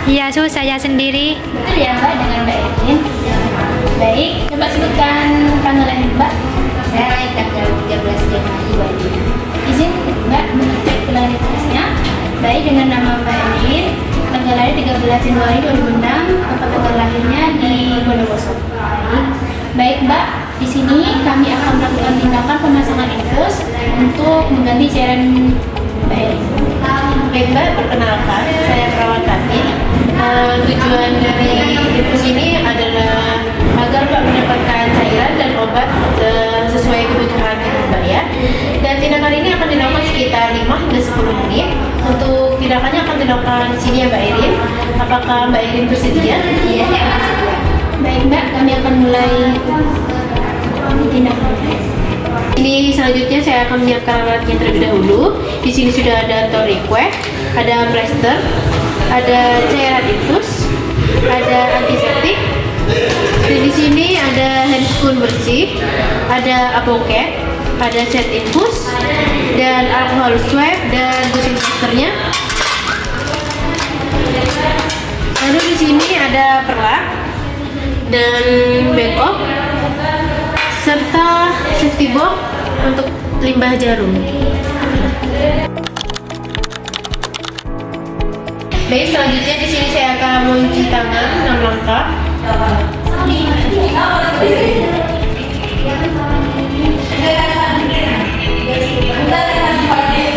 Iya, saya sendiri. Betul ya Mbak, dengan Mbak Erin. Baik, coba sebutkan tanggal lahir Mbak. Saya lahir tanggal 13 Januari 2005. Izin Mbak mengecek kelahiritasnya. Baik, dengan nama Mbak Erin, tanggal lahir 13 Januari 2006, tempat tanggal lahirnya di Bondowoso. Baik Mbak, di sini kami akan melakukan tindakan pemasangan infus untuk mengganti cairan Mbak Erin. Baik Mbak, perkenalkan, saya perawat Tati. Tujuan dari infus ini adalah agar Mbak mendapatkan cairan dan obat sesuai kebutuhan Mbak ya. Dan tindakan ini akan dilakukan sekitar 5 hingga 10 menit. Untuk tindakannya akan dilakukan di sini ya Mbak Erin. Apakah Mbak Erin bersedia? Iya, saya bersedia. Baik Mbak, kami akan mulai tindakan. Ini selanjutnya saya akan menyiapkan alatnya terlebih dahulu. Di sini sudah ada torniquet, ada plaster, ada cairan infus, ada antiseptik. Dan di sini ada handscoon bersih, ada apoket, ada set infus, dan alkohol swab dan gunting plasternya. Lalu di sini ada perlak dan backup serta safety box untuk limbah jarum. Baik, selanjutnya di sini saya akan mencuci tangan 6 langkah.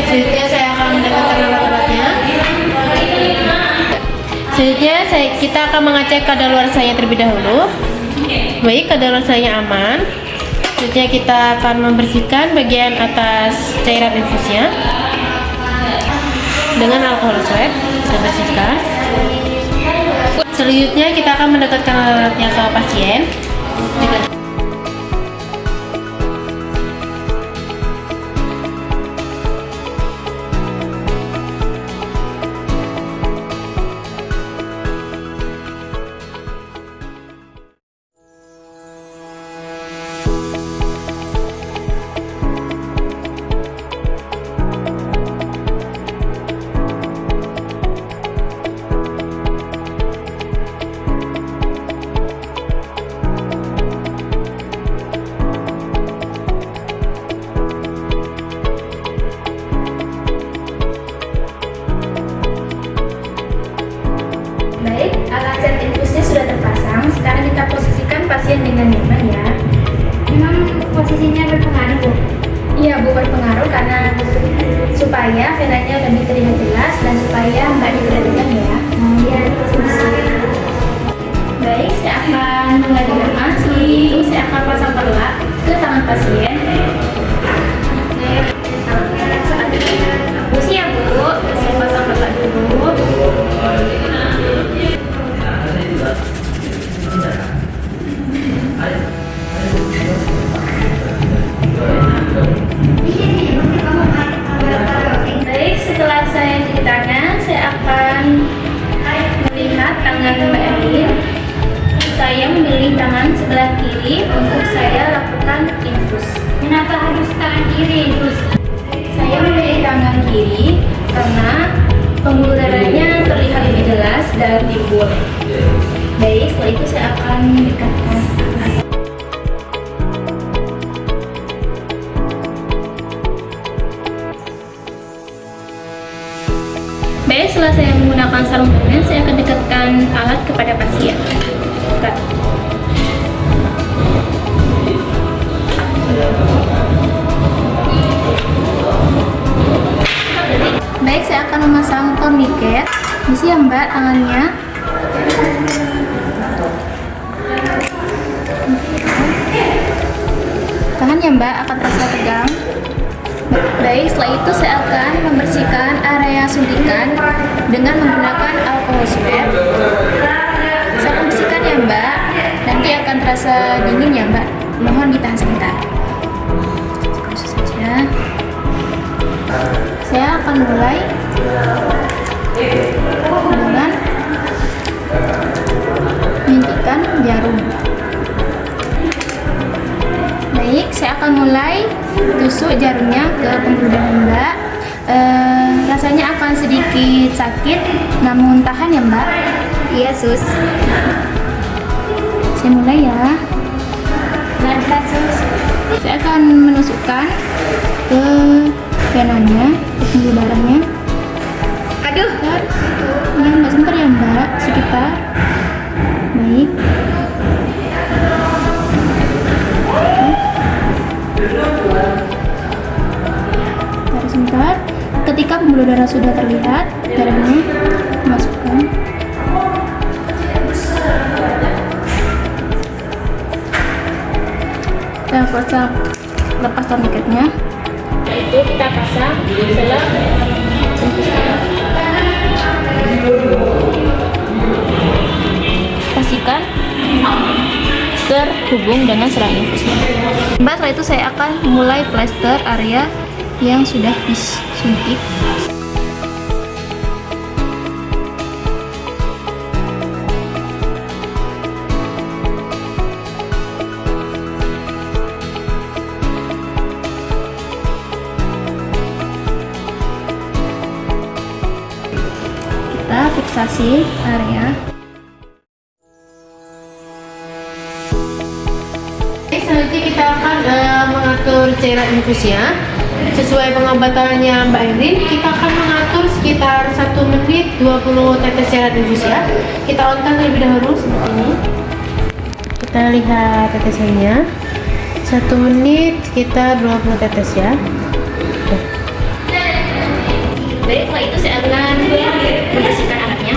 Selanjutnya saya akan mendapatkan alat-alatnya. Selanjutnya kita akan mengecek kadaluarsanya terlebih dahulu. Baik, kadaluarsanya aman. Selanjutnya kita akan membersihkan bagian atas cairan infusnya dengan alkohol swab. Kita bersihkan. Selanjutnya kita akan mendekatkan alatnya ke pasien. Baik, alat set infusnya sudah terpasang. Sekarang kita posisikan pasien dengan nyaman ya. Memang posisinya berpengaruh, Bu? Iya Bu, berpengaruh karena supaya venanya lebih terlihat jelas dan supaya Mbak diperhatikan ya. Iya, Baik, saya akan mulai dengan sebelum itu saya akan pasang perlak ke tangan pasien. Hapus ya Bu, saya pasang perlak dulu. Baik, setelah saya cuci tangan, saya akan melihat tangan Mbak Erin. Saya memilih tangan sebelah kiri untuk saya lakukan infus. Kenapa harus tangan kiri, Bu? Saya memilih tangan kiri karena pembuluh darahnya terlihat lebih jelas dan timbul. Baik, setelah itu saya akan dekatkan. Baik, setelah saya menggunakan sarung tangan, saya akan dekatkan alat kepada pasien. Dekat. Baik, saya akan memasang tourniquet. Isi ya Mbak tangannya. Tahan ya Mbak, akan terasa tegang. Baik, setelah itu saya akan membersihkan area suntikan dengan menggunakan alkohol swab. Saya akan bersihkan ya Mbak, nanti akan terasa dingin ya Mbak. Mohon ditahan sebentar. Langsung saja. Saya akan mulai dengan menyuntikkan jarum. Baik, saya akan mulai tusuk jarumnya ke pembuluh darah Mbak. Rasanya akan sedikit sakit, namun tahan ya Mbak. Iya, Sus. Saya mulai ya. Pelan-pelan, Sus. Saya akan menusukkan ke venanya, ke pembuluh darahnya. Aduh. Bentar. Ya, Mbak, sebentar ya Mbak, sekitar. Baik. Bentar, sebentar. Ketika pembuluh darah sudah terlihat, darahnya masukkan. Kita pasang, lepas torniketnya. Itu kita pasang selang infus. Pastikan terhubung dengan selang infusnya. Mbak, setelah itu saya akan mulai plester area yang sudah disuntik. Kita fiksasi area. Selanjutnya kita akan mengatur cairan infusnya sesuai pengobatannya Mbak Erin. Kita akan mengatur sekitar 1 menit 20 tetes cairan infus ya. Kita on-kan terlebih dahulu seperti ini. Kita lihat tetesannya. 1 menit sekitar 20 tetes ya. Baik, setelah itu saya akan membersihkan alatnya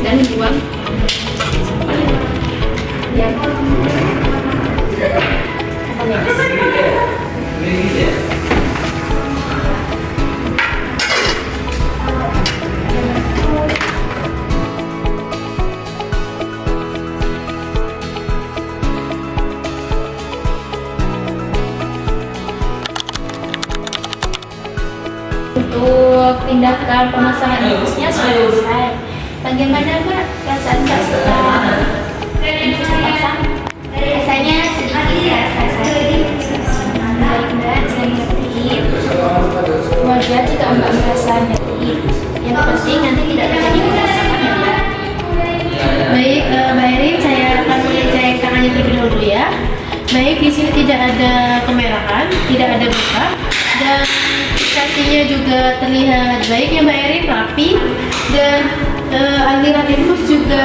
dan buang yang untuk tindakan pemasangan infusnya sudah selesai. Bagaimana Mbak perasaan Mbak setelah infus dipasang? Rasanya sedikit rasa sakit. Baik Mbak, saya ngerti. Wajar jika Mbak merasa nyeri. Yang penting nanti tidak terjadi kerusakan ya Mbak. Baik, Mbak Erin, saya akan mengecek tangannya terlebih dahulu ya. Baik, di sini tidak ada kemerahan, tidak ada luka, dan fiksasinya juga terlihat baik ya Mbak Erin, rapi, dan aliran infus juga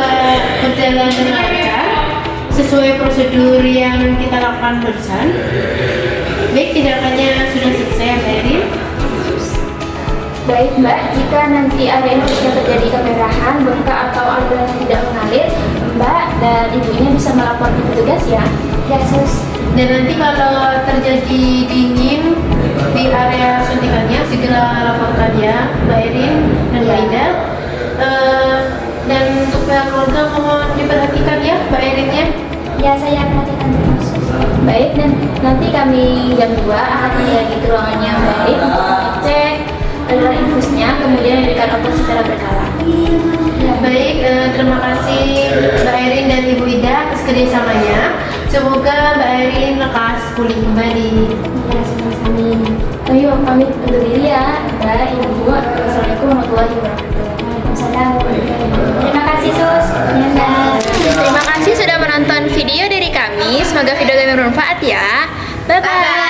berjalan dengan lancar sesuai prosedur yang kita lakukan barusan. Baik, tindakannya sudah selesai ya Mbak Erin. Baik Mbak, jika nanti ada infusnya terjadi kemerahan, bengkak atau aliran yang tidak mengalir, Mbak dan ibunya bisa melapor ke petugas ya. Ya, Sus. Dan nanti kalau terjadi dingin di area suntikannya, segera laporkan ya Mbak Erin dan Mbak Ida. Dan untuk pihak keluarga mohon diperhatikan ya Mbak Erinnya. Ya, saya perhatikan terus. Baik, dan nanti kami jam 2 akan pergi ke ruangannya Mbak Erin untuk mengecek aliran infusnya, kemudian memberikan obat secara berkala. Baik, terima kasih Mbak Erin dan Ibu Ida atas kerjasamanya. Semoga Mbak Erin lekas pulih kembali. Ya, sama-sama. Kami pamit undur diri ya Mbak, Ibu. Assalamualaikum warahmatullahi wabarakatuh. Waalaikumsalam. Terima kasih, Sus. Ya, Mbak. Terima kasih sudah menonton video dari kami. Semoga video kami bermanfaat ya. Bye bye.